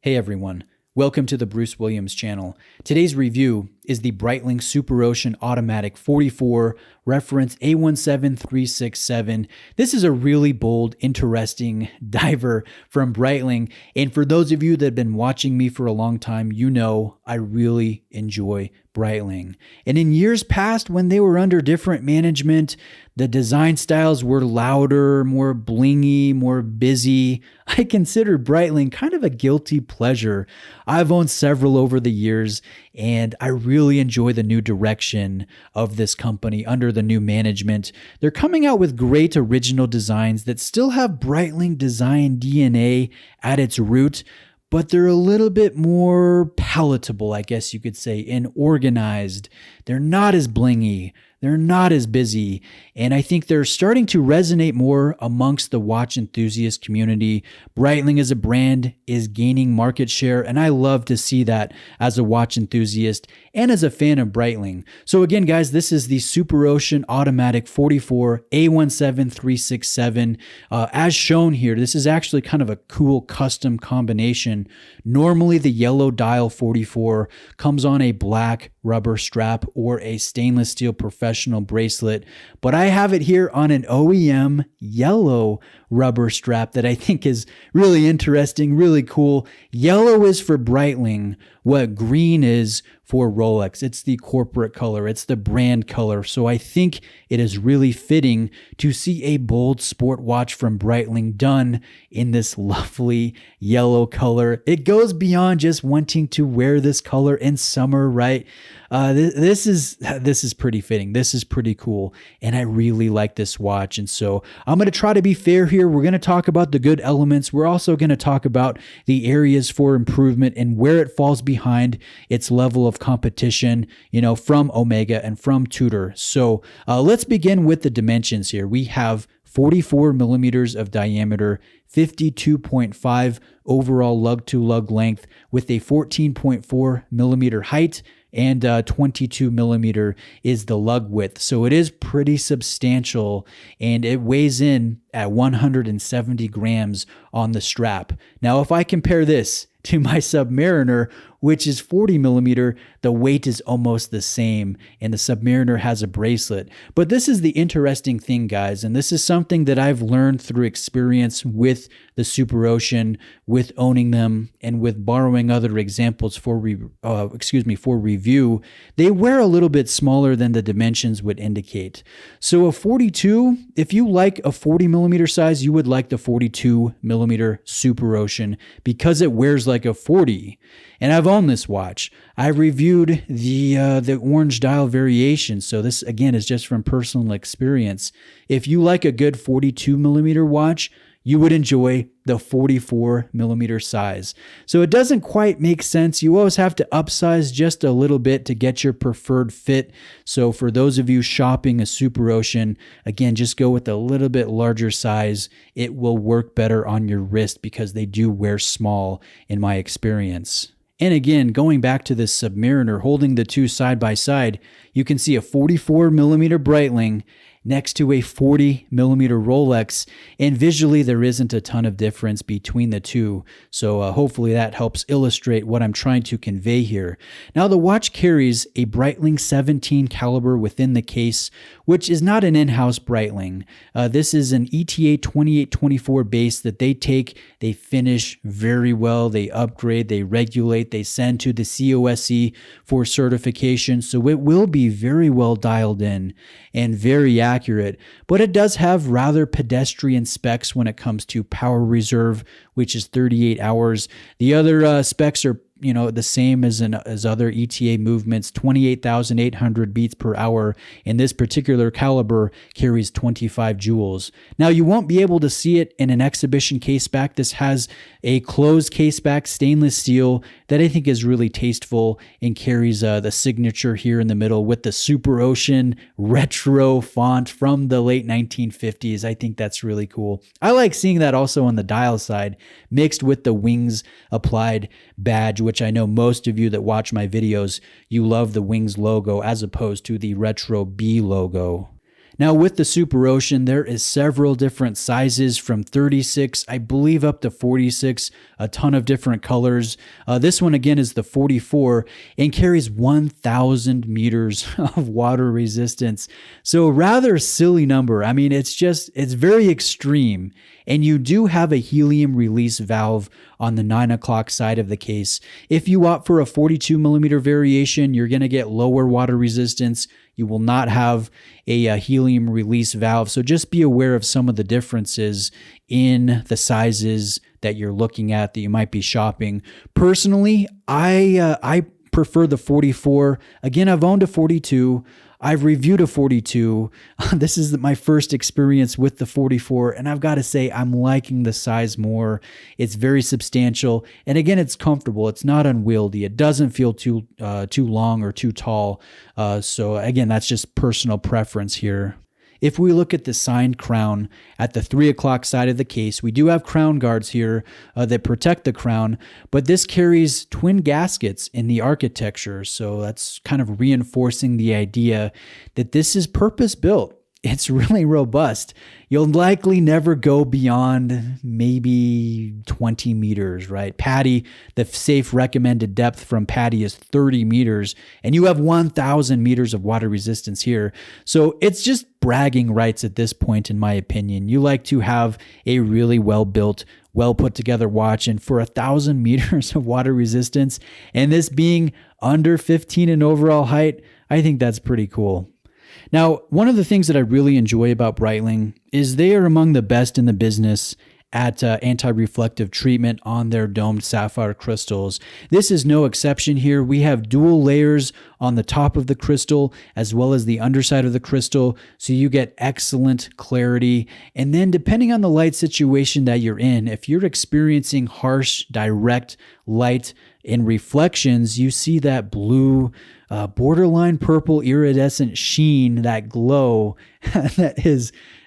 Hey everyone, welcome to the Bruce Williams channel. Today's review is the Breitling Superocean Automatic 44, reference A17367. This is a really bold, interesting diver from Breitling, and for those of you that have been watching me for a long time, you know I really enjoy Breitling. And in years past, when they were under different management, the design styles were louder, more blingy, more busy. I consider Breitling kind of a guilty pleasure. I've owned several over the years, and I really enjoy the new direction of this company under the new management. They're coming out with great original designs that still have Breitling design DNA at its root, but they're a little bit more palatable, I guess you could say, and organized. They're not as blingy. They're not as busy, and I think they're starting to resonate more amongst the watch enthusiast community. Breitling as a brand is gaining market share, and I love to see that as a watch enthusiast and as a fan of Breitling. So again, guys, this is the Superocean Automatic 44 A17367. As shown here, this is actually kind of a cool custom combination. Normally, the yellow dial 44 comes on a black rubber strap or a stainless steel professional bracelet, but I have it here on an OEM yellow rubber strap that I think is really interesting, really cool. Yellow is for Breitling what green is for Rolex. It's the corporate color. It's the brand color. So I think it is really fitting to see a bold sport watch from Breitling done in this lovely yellow color. It goes beyond just wanting to wear this color in summer, right? This is pretty fitting. This is pretty cool, and I really like this watch. And so I'm going to try to be fair here. We're going to talk about the good elements. We're also going to talk about the areas for improvement and where it falls behind its level of competition, from Omega and from Tudor. So let's begin with the dimensions here. We have 44 millimeters of diameter, 52.5 overall lug-to-lug length with a 14.4 millimeter height, and 22 millimeter is the lug width. So it is pretty substantial, and it weighs in at 170 grams on the strap. Now, if I compare this to my Submariner, which is 40 millimeter, the weight is almost the same, and the Submariner has a bracelet. But this is the interesting thing, guys, and this is something that I've learned through experience with the Superocean, with owning them, and with borrowing other examples for review. They wear a little bit smaller than the dimensions would indicate. So a 42, if you like a 40 millimeter size, you would like the 42 millimeter Superocean because it wears like a 40. And I've owned this watch. I reviewed the orange dial variation. So this, again, is just from personal experience. If you like a good 42 millimeter watch, you would enjoy the 44 millimeter size. So it doesn't quite make sense. You always have to upsize just a little bit to get your preferred fit. So for those of you shopping a Superocean, again, just go with a little bit larger size. It will work better on your wrist because they do wear small in my experience. And again, going back to this Submariner, holding the two side by side, you can see a 44 millimeter Breitling next to a 40 millimeter Rolex, and visually there isn't a ton of difference between the two. So hopefully that helps illustrate what I'm trying to convey here. Now the watch carries a Breitling 17 caliber within the case, which is not an in-house Breitling. This is an ETA 2824 base that they finish very well, they upgrade, they regulate, they send to the COSC for certification. So it will be very well dialed in and very accurate, but it does have rather pedestrian specs when it comes to power reserve, which is 38 hours. The other specs are the same as other ETA movements, 28,800 beats per hour, and this particular caliber carries 25 joules. Now, you won't be able to see it in an exhibition case back. This has a closed case back stainless steel that I think is really tasteful and carries the signature here in the middle with the Superocean retro font from the late 1950s. I think that's really cool. I like seeing that also on the dial side, mixed with the wings applied badge, which I know most of you that watch my videos, you love the wings logo as opposed to the retro B logo. Now with the Superocean, there is several different sizes from 36, I believe up to 46, a ton of different colors. This one again is the 44 and carries 1,000 meters of water resistance. So rather silly number. I mean, it's very extreme. And you do have a helium release valve on the 9 o'clock side of the case. If you opt for a 42 millimeter variation, you're going to get lower water resistance. You will not have a helium release valve. So just be aware of some of the differences in the sizes that you're looking at that you might be shopping. Personally, I prefer the 44. Again, I've owned a 42. I've reviewed a 42. This is my first experience with the 44, and I've got to say I'm liking the size more. It's very substantial, and again, it's comfortable. It's not unwieldy. It doesn't feel too long or too tall. So again, that's just personal preference here. If we look at the signed crown at the 3 o'clock side of the case, we do have crown guards here that protect the crown, but this carries twin gaskets in the architecture. So that's kind of reinforcing the idea that this is purpose built. It's really robust. You'll likely never go beyond maybe 20 meters, right? PADI, the safe recommended depth from PADI is 30 meters, and you have 1,000 meters of water resistance here. So it's just bragging rights at this point, in my opinion. You like to have a really well-built, well put together watch, and for 1,000 meters of water resistance, and this being under 15 in overall height, I think that's pretty cool. Now, one of the things that I really enjoy about Breitling is they are among the best in the business at anti-reflective treatment on their domed sapphire crystals. This is no exception here. We have dual layers on the top of the crystal as well as the underside of the crystal, so you get excellent clarity. And then depending on the light situation that you're in, if you're experiencing harsh, direct light and reflections, you see that blue, borderline purple iridescent sheen, that glow.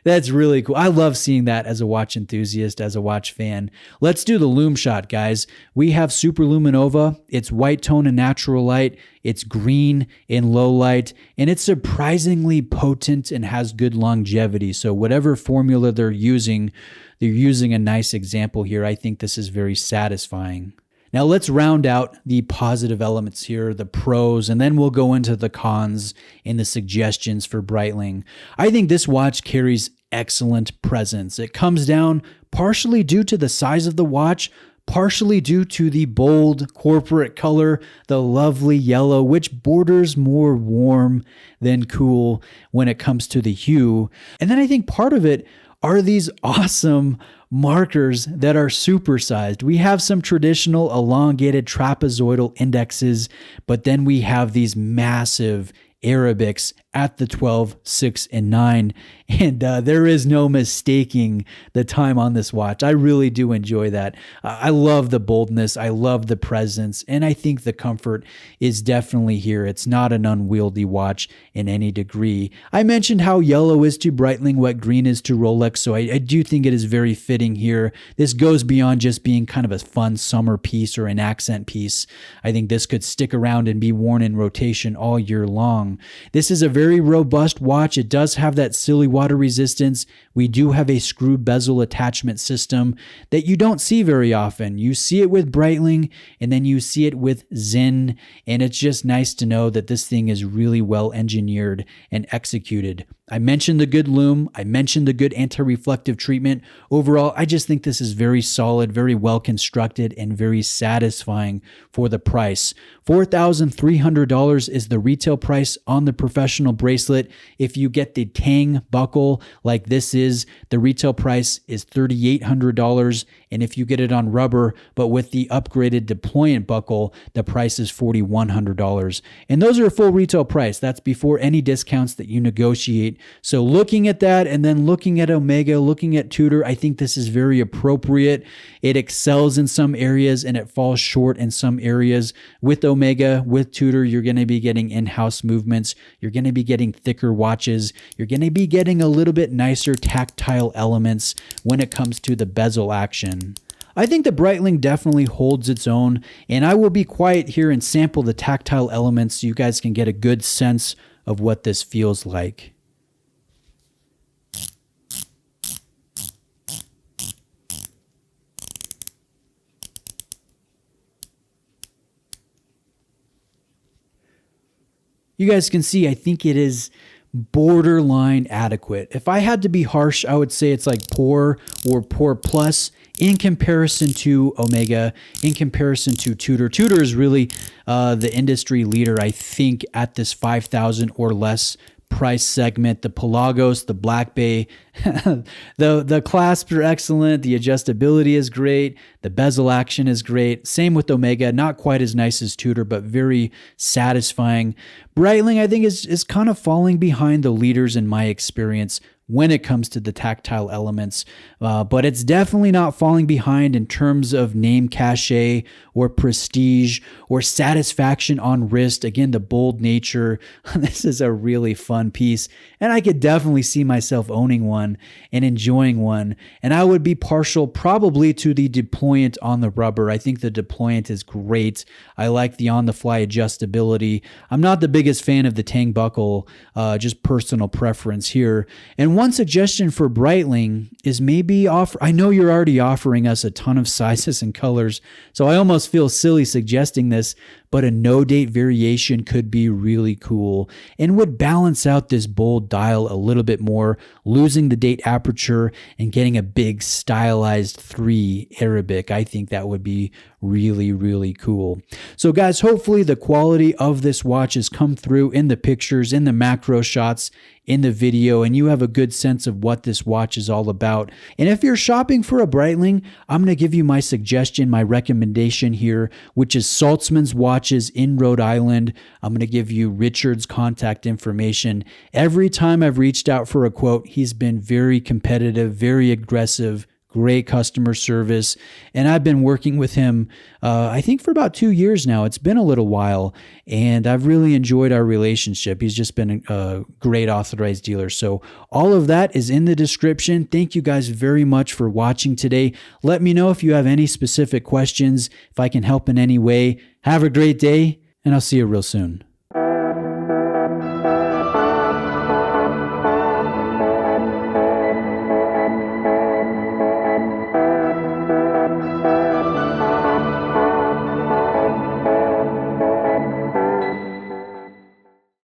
That's really cool. I love seeing that as a watch enthusiast, as a watch fan. Let's do the lume shot, guys. We have Super Luminova. It's white tone and natural light. It's green in low light, and it's surprisingly potent and has good longevity. So whatever formula they're using a nice example here. I think this is very satisfying. Now let's round out the positive elements here, the pros, and then we'll go into the cons and the suggestions for Breitling. I think this watch carries excellent presence. It comes down partially due to the size of the watch, partially due to the bold corporate color, the lovely yellow, which borders more warm than cool when it comes to the hue. And then I think part of it are these awesome markers that are supersized. We have some traditional elongated trapezoidal indexes, but then we have these massive Arabics at the 12, 6, and 9. And there is no mistaking the time on this watch. I really do enjoy that. I love the boldness. I love the presence. And I think the comfort is definitely here. It's not an unwieldy watch in any degree. I mentioned how yellow is to Breitling, what green is to Rolex. So I do think it is very fitting here. This goes beyond just being kind of a fun summer piece or an accent piece. I think this could stick around and be worn in rotation all year long. This is a very robust watch. It does have that silly water resistance. We do have a screw bezel attachment system that you don't see very often. You see it with Breitling, and then you see it with Zinn, and it's just nice to know that this thing is really well engineered and executed. I mentioned the good lume. I mentioned the good anti-reflective treatment. Overall, I just think this is very solid, very well constructed, and very satisfying for the price. $4,300 is the retail price on the professional bracelet. If you get the Tang buckle like this is, the retail price is $3,800. And if you get it on rubber, but with the upgraded deployant buckle, the price is $4,100. And those are full retail price. That's before any discounts that you negotiate. So looking at that and then looking at Omega, looking at Tudor, I think this is very appropriate. It excels in some areas and it falls short in some areas. With Omega, with Tudor, you're going to be getting in-house movements. You're going to be getting thicker watches. You're going to be getting a little bit nicer tactile elements when it comes to the bezel action. I think the Breitling definitely holds its own, and I will be quiet here and sample the tactile elements so you guys can get a good sense of what this feels like. You guys can see, I think it is borderline adequate. If I had to be harsh, I would say it's like poor or poor plus in comparison to Omega, in comparison to Tudor. Tudor is really the industry leader, I think, at this 5,000 or less price segment. The Pelagos, the Black Bay, the clasps are excellent. The adjustability is great. The bezel action is great. Same with Omega, not quite as nice as Tudor, but very satisfying. Breitling, I think, is kind of falling behind the leaders in my experience when it comes to the tactile elements, but it's definitely not falling behind in terms of name cachet or prestige or satisfaction on wrist. Again, the bold nature. This is a really fun piece, and I could definitely see myself owning one and enjoying one, and I would be partial probably to the deployant on the rubber. I think the deployant is great. I like the on-the-fly adjustability. I'm not the biggest fan of the Tang buckle, just personal preference here. And one suggestion for Breitling is maybe offer. I know you're already offering us a ton of sizes and colors, so I almost feel silly suggesting this, but a no-date variation could be really cool and would balance out this bold dial a little bit more, losing the date aperture and getting a big stylized 3 Arabic. I think that would be really, really cool. So guys, hopefully the quality of this watch has come through in the pictures, in the macro shots, in the video, and you have a good sense of what this watch is all about. And if you're shopping for a Breitling, I'm going to give you my suggestion, my recommendation here, which is Saltzmans watches in Rhode Island. I'm going to give you Richard's contact information. Every time I've reached out for a quote, he's been very competitive, very aggressive, great customer service. And I've been working with him, I think for about 2 years now. It's been a little while, and I've really enjoyed our relationship. He's just been a great authorized dealer. So all of that is in the description. Thank you guys very much for watching today. Let me know if you have any specific questions, if I can help in any way. Have a great day, and I'll see you real soon.